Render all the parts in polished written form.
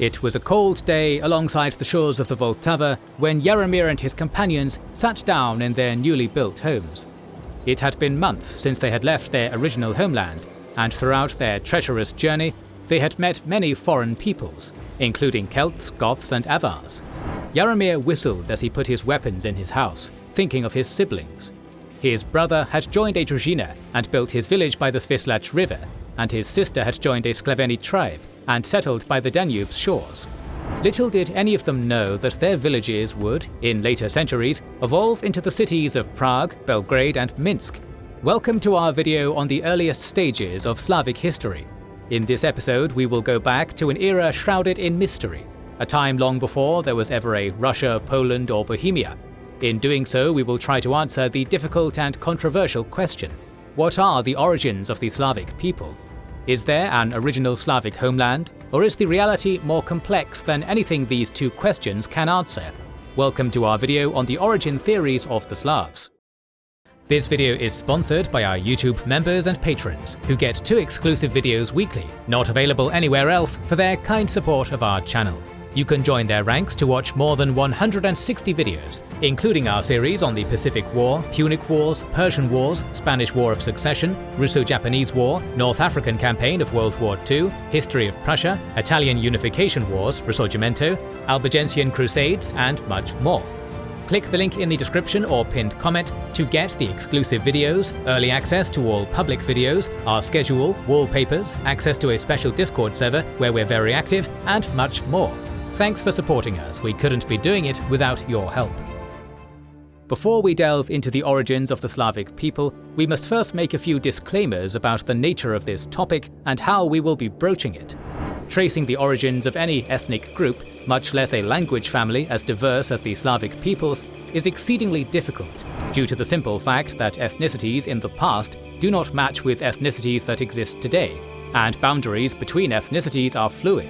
It was a cold day alongside the shores of the Vltava when Jaromir and his companions sat down in their newly built homes. It had been months since they had left their original homeland, and throughout their treacherous journey, they had met many foreign peoples, including Celts, Goths and Avars. Jaromir whistled as he put his weapons in his house, thinking of his siblings. His brother had joined a družina and built his village by the Svislac River, and his sister had joined a Sklaveni tribe and settled by the Danube's shores. Little did any of them know that their villages would, in later centuries, evolve into the cities of Prague, Belgrade and Minsk. Welcome to our video on the earliest stages of Slavic history. In this episode, we will go back to an era shrouded in mystery, a time long before there was ever a Russia, Poland or Bohemia. In doing so, we will try to answer the difficult and controversial question: what are the origins of the Slavic people? Is there an original Slavic homeland, or is the reality more complex than anything these two questions can answer? Welcome to our video on the origin theories of the Slavs. This video is sponsored by our YouTube members and patrons, who get 2 exclusive videos weekly, not available anywhere else, for their kind support of our channel. You can join their ranks to watch more than 160 videos, including our series on the Pacific War, Punic Wars, Persian Wars, Spanish War of Succession, Russo-Japanese War, North African Campaign of World War II, History of Prussia, Italian Unification Wars, Risorgimento, Albigensian Crusades, and much more. Click the link in the description or pinned comment to get the exclusive videos, early access to all public videos, our schedule, wallpapers, access to a special Discord server where we're very active, and much more. Thanks for supporting us, we couldn't be doing it without your help. Before we delve into the origins of the Slavic people, we must first make a few disclaimers about the nature of this topic and how we will be broaching it. Tracing the origins of any ethnic group, much less a language family as diverse as the Slavic peoples, is exceedingly difficult, due to the simple fact that ethnicities in the past do not match with ethnicities that exist today, and boundaries between ethnicities are fluid.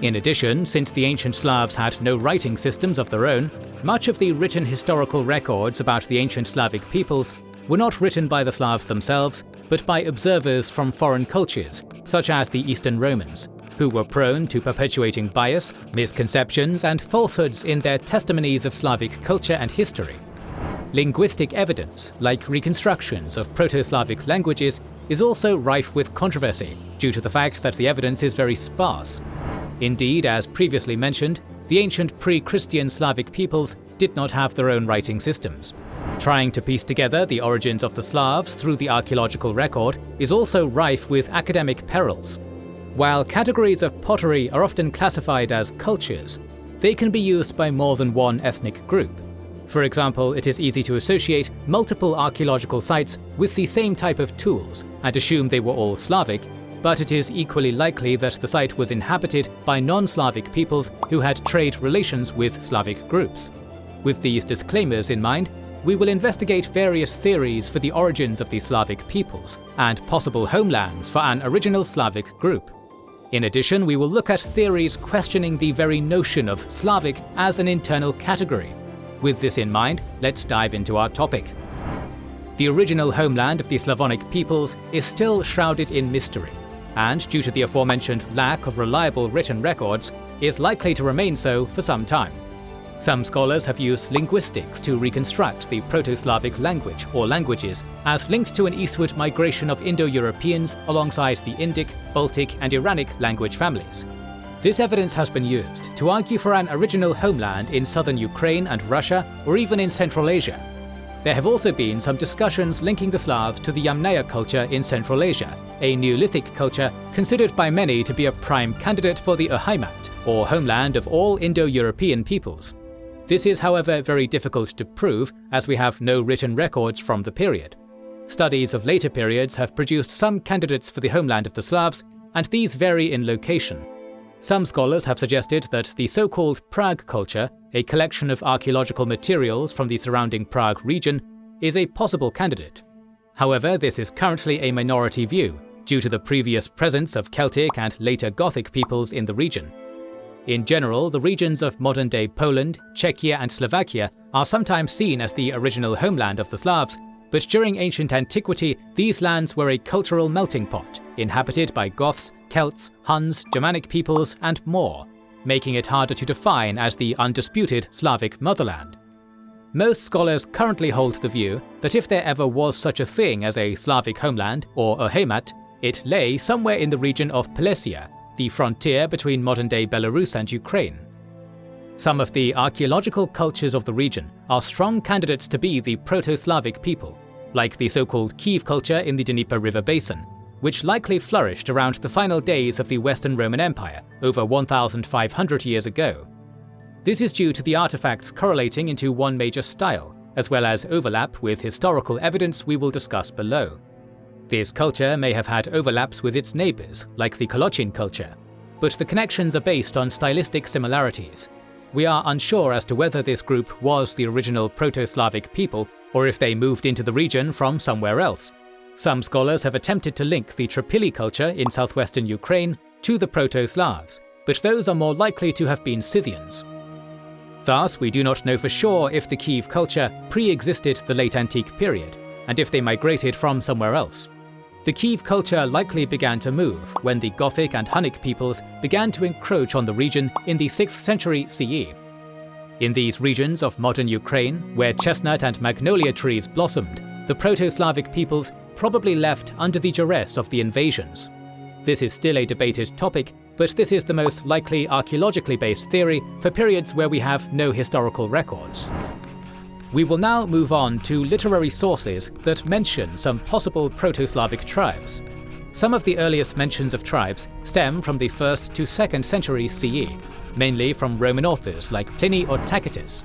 In addition, since the ancient Slavs had no writing systems of their own, much of the written historical records about the ancient Slavic peoples were not written by the Slavs themselves, but by observers from foreign cultures, such as the Eastern Romans, who were prone to perpetuating bias, misconceptions, and falsehoods in their testimonies of Slavic culture and history. Linguistic evidence, like reconstructions of Proto-Slavic languages, is also rife with controversy due to the fact that the evidence is very sparse. Indeed, as previously mentioned, the ancient pre-Christian Slavic peoples did not have their own writing systems. Trying to piece together the origins of the Slavs through the archaeological record is also rife with academic perils. While categories of pottery are often classified as cultures, they can be used by more than one ethnic group. For example, it is easy to associate multiple archaeological sites with the same type of tools and assume they were all Slavic, but it is equally likely that the site was inhabited by non-Slavic peoples who had trade relations with Slavic groups. With these disclaimers in mind, we will investigate various theories for the origins of the Slavic peoples and possible homelands for an original Slavic group. In addition, we will look at theories questioning the very notion of Slavic as an internal category. With this in mind, let's dive into our topic. The original homeland of the Slavonic peoples is still shrouded in mystery, and due to the aforementioned lack of reliable written records, is likely to remain so for some time. Some scholars have used linguistics to reconstruct the Proto-Slavic language or languages as linked to an eastward migration of Indo-Europeans alongside the Indic, Baltic and Iranic language families. This evidence has been used to argue for an original homeland in southern Ukraine and Russia, or even in Central Asia. There have also been some discussions linking the Slavs to the Yamnaya culture in Central Asia, a Neolithic culture considered by many to be a prime candidate for the Heimat, or homeland of all Indo-European peoples. This is, however, very difficult to prove, as we have no written records from the period. Studies of later periods have produced some candidates for the homeland of the Slavs, and these vary in location. Some scholars have suggested that the so-called Prague culture, a collection of archaeological materials from the surrounding Prague region, is a possible candidate. However, this is currently a minority view, due to the previous presence of Celtic and later Gothic peoples in the region. In general, the regions of modern-day Poland, Czechia and Slovakia are sometimes seen as the original homeland of the Slavs, but during ancient antiquity, these lands were a cultural melting pot, inhabited by Goths, Celts, Huns, Germanic peoples, and more, making it harder to define as the undisputed Slavic motherland. Most scholars currently hold the view that if there ever was such a thing as a Slavic homeland, or a heimat, it lay somewhere in the region of Polesia, the frontier between modern-day Belarus and Ukraine. Some of the archaeological cultures of the region are strong candidates to be the Proto-Slavic people, like the so-called Kyiv culture in the Dnieper River basin, which likely flourished around the final days of the Western Roman Empire over 1,500 years ago. This is due to the artifacts correlating into one major style, as well as overlap with historical evidence we will discuss below. This culture may have had overlaps with its neighbours, like the Kolochin culture, but the connections are based on stylistic similarities. We are unsure as to whether this group was the original Proto-Slavic people, or if they moved into the region from somewhere else. Some scholars have attempted to link the Tripili culture in southwestern Ukraine to the Proto-Slavs, but those are more likely to have been Scythians. Thus, we do not know for sure if the Kyiv culture pre-existed the late antique period, and if they migrated from somewhere else. The Kyiv culture likely began to move when the Gothic and Hunnic peoples began to encroach on the region in the 6th century CE. In these regions of modern Ukraine, where chestnut and magnolia trees blossomed, the Proto-Slavic peoples probably left under the duress of the invasions. This is still a debated topic, but this is the most likely archaeologically based theory for periods where we have no historical records. We will now move on to literary sources that mention some possible Proto-Slavic tribes. Some of the earliest mentions of tribes stem from the 1st to 2nd centuries CE, mainly from Roman authors like Pliny or Tacitus.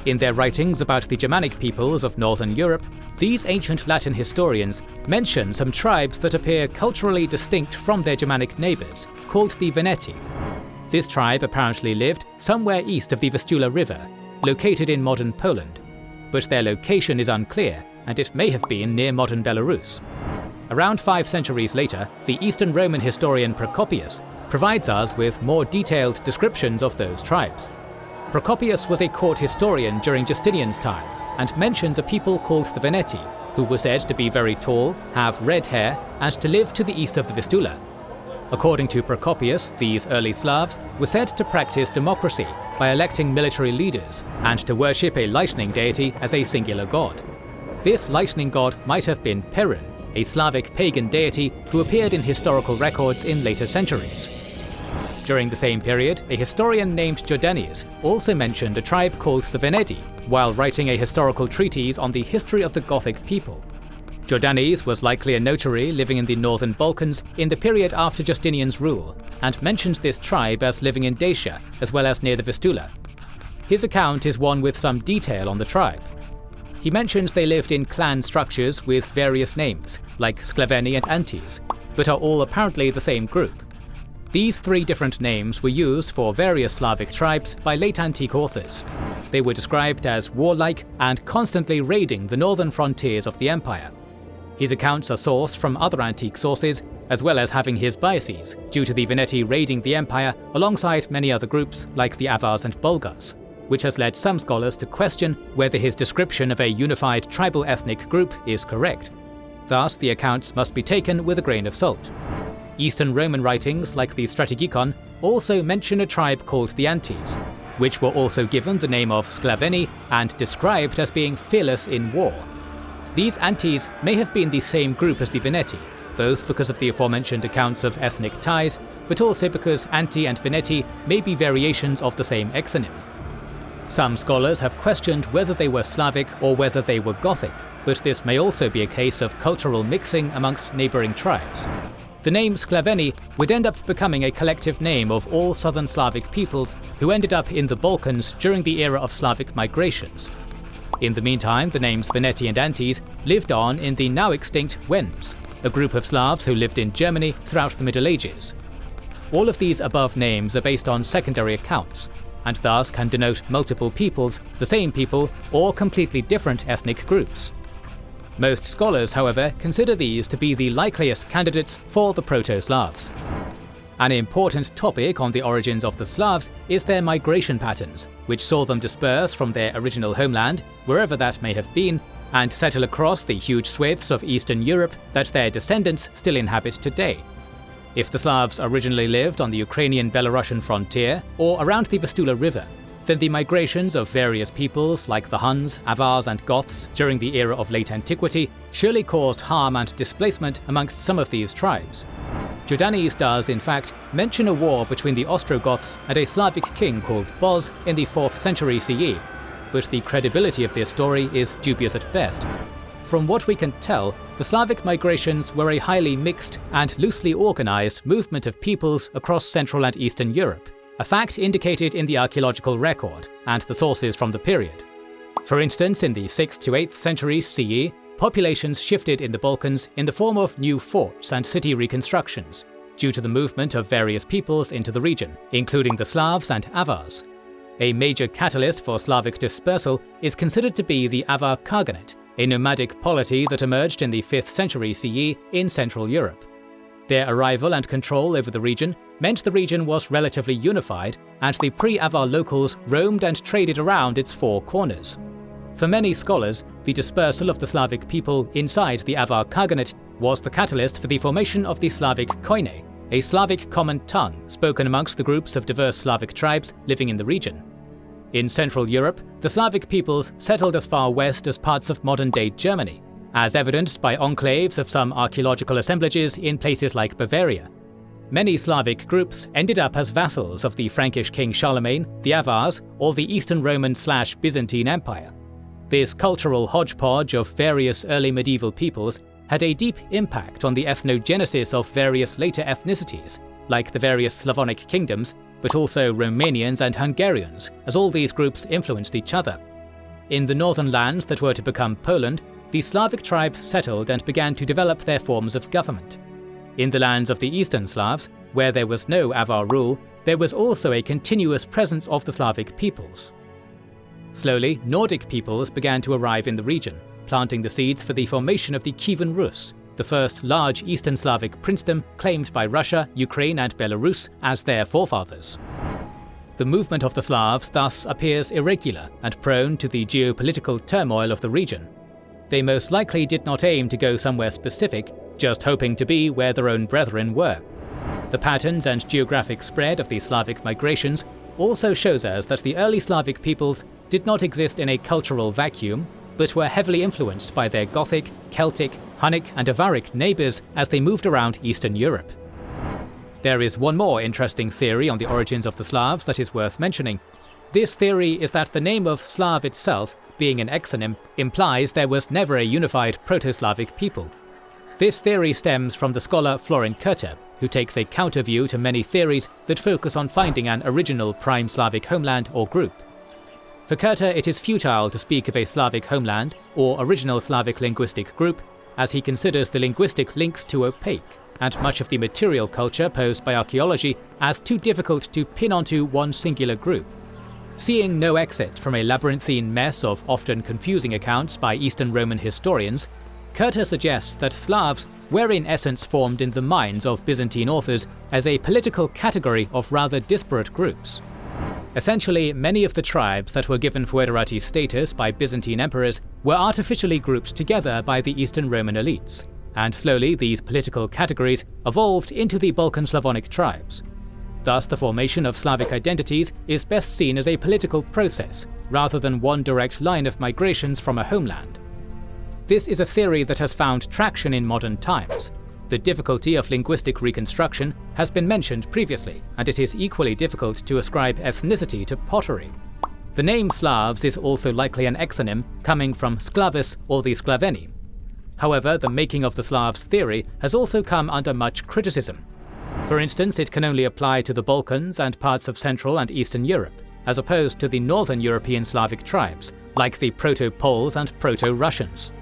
In their writings about the Germanic peoples of northern Europe, these ancient Latin historians mention some tribes that appear culturally distinct from their Germanic neighbours, called the Veneti. This tribe apparently lived somewhere east of the Vistula River, located in modern Poland, but their location is unclear and it may have been near modern Belarus. Around 5 centuries later, the Eastern Roman historian Procopius provides us with more detailed descriptions of those tribes. Procopius was a court historian during Justinian's time and mentions a people called the Veneti, who were said to be very tall, have red hair, and to live to the east of the Vistula. According to Procopius, these early Slavs were said to practice democracy by electing military leaders and to worship a lightning deity as a singular god. This lightning god might have been Perun, a Slavic pagan deity who appeared in historical records in later centuries. During the same period, a historian named Jordanes also mentioned a tribe called the Venedi while writing a historical treatise on the history of the Gothic people. Jordanes was likely a notary living in the northern Balkans in the period after Justinian's rule, and mentions this tribe as living in Dacia, as well as near the Vistula. His account is one with some detail on the tribe. He mentions they lived in clan structures with various names, like Sclaveni and Antes, but are all apparently the same group. These 3 different names were used for various Slavic tribes by late antique authors. They were described as warlike and constantly raiding the northern frontiers of the empire. His accounts are sourced from other antique sources, as well as having his biases, due to the Veneti raiding the empire alongside many other groups like the Avars and Bulgars, which has led some scholars to question whether his description of a unified tribal ethnic group is correct. Thus, the accounts must be taken with a grain of salt. Eastern Roman writings like the Strategikon also mention a tribe called the Antes, which were also given the name of Sclaveni and described as being fearless in war. These Antes may have been the same group as the Veneti, both because of the aforementioned accounts of ethnic ties, but also because Anti and Veneti may be variations of the same exonym. Some scholars have questioned whether they were Slavic or whether they were Gothic, but this may also be a case of cultural mixing amongst neighbouring tribes. The name Sclaveni would end up becoming a collective name of all southern Slavic peoples who ended up in the Balkans during the era of Slavic migrations. In the meantime, the names Veneti and Antes lived on in the now extinct Wends, a group of Slavs who lived in Germany throughout the Middle Ages. All of these above names are based on secondary accounts, and thus can denote multiple peoples, the same people, or completely different ethnic groups. Most scholars, however, consider these to be the likeliest candidates for the Proto-Slavs. An important topic on the origins of the Slavs is their migration patterns, which saw them disperse from their original homeland, wherever that may have been, and settle across the huge swathes of Eastern Europe that their descendants still inhabit today. If the Slavs originally lived on the Ukrainian-Belarusian frontier or around the Vistula River, then the migrations of various peoples like the Huns, Avars and Goths during the era of late antiquity surely caused harm and displacement amongst some of these tribes. Jordanes does, in fact, mention a war between the Ostrogoths and a Slavic king called Boz in the 4th century CE, but the credibility of this story is dubious at best. From what we can tell, the Slavic migrations were a highly mixed and loosely organized movement of peoples across Central and Eastern Europe, a fact indicated in the archaeological record and the sources from the period. For instance, in the 6th to 8th centuries CE, populations shifted in the Balkans in the form of new forts and city reconstructions, due to the movement of various peoples into the region, including the Slavs and Avars. A major catalyst for Slavic dispersal is considered to be the Avar Khaganate, a nomadic polity that emerged in the 5th century CE in Central Europe. Their arrival and control over the region meant the region was relatively unified, and the pre-Avar locals roamed and traded around its four corners. For many scholars, the dispersal of the Slavic people inside the Avar Khaganate was the catalyst for the formation of the Slavic Koine, a Slavic common tongue spoken amongst the groups of diverse Slavic tribes living in the region. In Central Europe, the Slavic peoples settled as far west as parts of modern-day Germany, as evidenced by enclaves of some archaeological assemblages in places like Bavaria. Many Slavic groups ended up as vassals of the Frankish king Charlemagne, the Avars, or the Eastern Roman/Byzantine Empire. This cultural hodgepodge of various early medieval peoples had a deep impact on the ethnogenesis of various later ethnicities, like the various Slavonic kingdoms, but also Romanians and Hungarians, as all these groups influenced each other. In the northern lands that were to become Poland, the Slavic tribes settled and began to develop their forms of government. In the lands of the Eastern Slavs, where there was no Avar rule, there was also a continuous presence of the Slavic peoples. Slowly, Nordic peoples began to arrive in the region, planting the seeds for the formation of the Kievan Rus, the first large Eastern Slavic princedom claimed by Russia, Ukraine and Belarus as their forefathers. The movement of the Slavs thus appears irregular and prone to the geopolitical turmoil of the region. They most likely did not aim to go somewhere specific, just hoping to be where their own brethren were. The patterns and geographic spread of the Slavic migrations also shows us that the early Slavic peoples did not exist in a cultural vacuum, but were heavily influenced by their Gothic, Celtic, Hunnic and Avaric neighbours as they moved around Eastern Europe. There is one more interesting theory on the origins of the Slavs that is worth mentioning. This theory is that the name of Slav itself, being an exonym, implies there was never a unified Proto-Slavic people. This theory stems from the scholar Florin Curter, who takes a counter view to many theories that focus on finding an original prime Slavic homeland or group. For Curter, it is futile to speak of a Slavic homeland or original Slavic linguistic group, as he considers the linguistic links too opaque, and much of the material culture posed by archaeology as too difficult to pin onto one singular group. Seeing no exit from a labyrinthine mess of often confusing accounts by Eastern Roman historians, Curter suggests that Slavs were in essence formed in the minds of Byzantine authors as a political category of rather disparate groups. Essentially, many of the tribes that were given foederati status by Byzantine emperors were artificially grouped together by the Eastern Roman elites, and slowly these political categories evolved into the Balkan Slavonic tribes. Thus, the formation of Slavic identities is best seen as a political process, rather than one direct line of migrations from a homeland. This is a theory that has found traction in modern times. The difficulty of linguistic reconstruction has been mentioned previously, and it is equally difficult to ascribe ethnicity to pottery. The name Slavs is also likely an exonym coming from Sclavus or the Sclaveni. However, the making of the Slavs theory has also come under much criticism. For instance, it can only apply to the Balkans and parts of Central and Eastern Europe, as opposed to the Northern European Slavic tribes, like the Proto-Poles and Proto-Russians.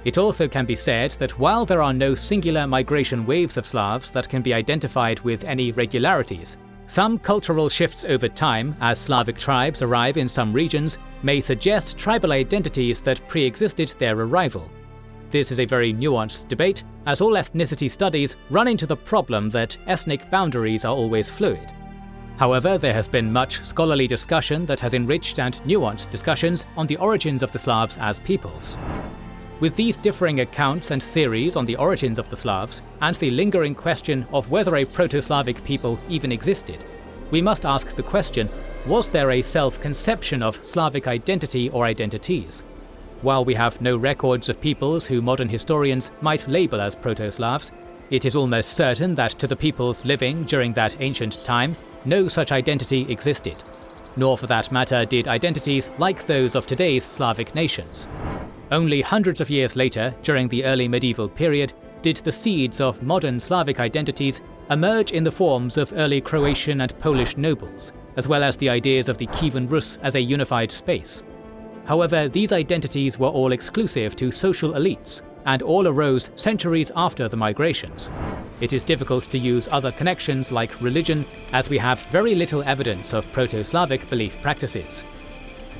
It also can be said that while there are no singular migration waves of Slavs that can be identified with any regularities, some cultural shifts over time as Slavic tribes arrive in some regions may suggest tribal identities that pre-existed their arrival. This is a very nuanced debate, as all ethnicity studies run into the problem that ethnic boundaries are always fluid. However, there has been much scholarly discussion that has enriched and nuanced discussions on the origins of the Slavs as peoples. With these differing accounts and theories on the origins of the Slavs, and the lingering question of whether a Proto-Slavic people even existed, we must ask the question, was there a self-conception of Slavic identity or identities? While we have no records of peoples who modern historians might label as Proto-Slavs, it is almost certain that to the peoples living during that ancient time, no such identity existed. Nor for that matter did identities like those of today's Slavic nations. Only hundreds of years later, during the early medieval period, did the seeds of modern Slavic identities emerge in the forms of early Croatian and Polish nobles, as well as the ideas of the Kievan Rus as a unified space. However, these identities were all exclusive to social elites, and all arose centuries after the migrations. It is difficult to use other connections like religion, as we have very little evidence of Proto-Slavic belief practices.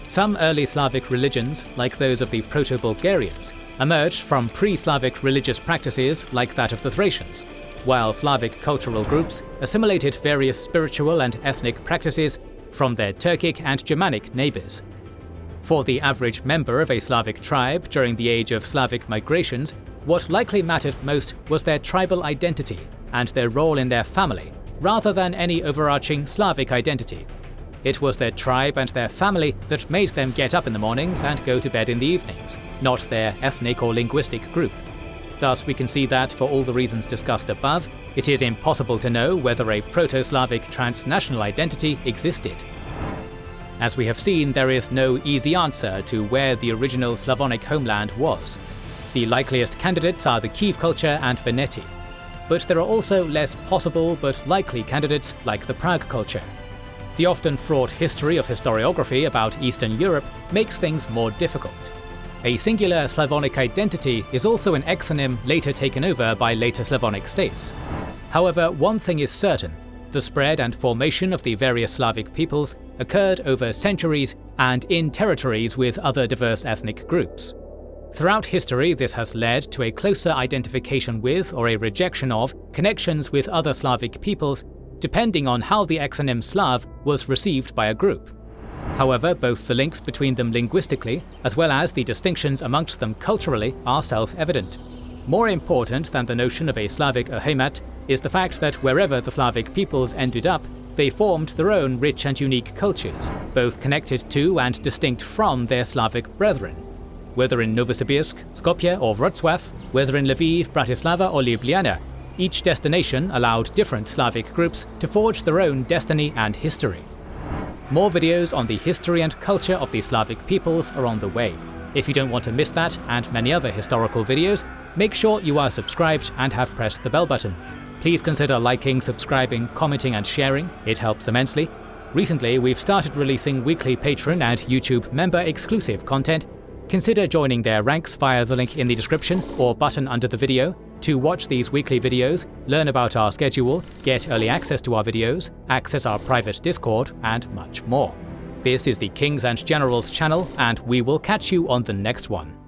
Some early Slavic religions, like those of the Proto-Bulgarians, emerged from pre-Slavic religious practices like that of the Thracians, while Slavic cultural groups assimilated various spiritual and ethnic practices from their Turkic and Germanic neighbours. For the average member of a Slavic tribe during the age of Slavic migrations, what likely mattered most was their tribal identity and their role in their family, rather than any overarching Slavic identity. It was their tribe and their family that made them get up in the mornings and go to bed in the evenings, not their ethnic or linguistic group. Thus, we can see that, for all the reasons discussed above, it is impossible to know whether a Proto-Slavic transnational identity existed. As we have seen, there is no easy answer to where the original Slavonic homeland was. The likeliest candidates are the Kyiv culture and Veneti. But there are also less possible but likely candidates like the Prague culture. The often fraught history of historiography about Eastern Europe makes things more difficult. A singular Slavonic identity is also an exonym later taken over by later Slavonic states. However, one thing is certain: the spread and formation of the various Slavic peoples occurred over centuries and in territories with other diverse ethnic groups. Throughout history, this has led to a closer identification with or a rejection of connections with other Slavic peoples, depending on how the exonym Slav was received by a group. However, both the links between them linguistically, as well as the distinctions amongst them culturally, are self-evident. More important than the notion of a Slavic heimat is the fact that wherever the Slavic peoples ended up, they formed their own rich and unique cultures, both connected to and distinct from their Slavic brethren. Whether in Novosibirsk, Skopje or Wrocław, whether in Lviv, Bratislava or Ljubljana, each destination allowed different Slavic groups to forge their own destiny and history. More videos on the history and culture of the Slavic peoples are on the way. If you don't want to miss that and many other historical videos, make sure you are subscribed and have pressed the bell button. Please consider liking, subscribing, commenting and sharing, it helps immensely. Recently, we've started releasing weekly Patreon and YouTube member exclusive content. Consider joining their ranks via the link in the description or button under the video to watch these weekly videos, learn about our schedule, get early access to our videos, access our private Discord, and much more. This is the Kings and Generals channel, and we will catch you on the next one.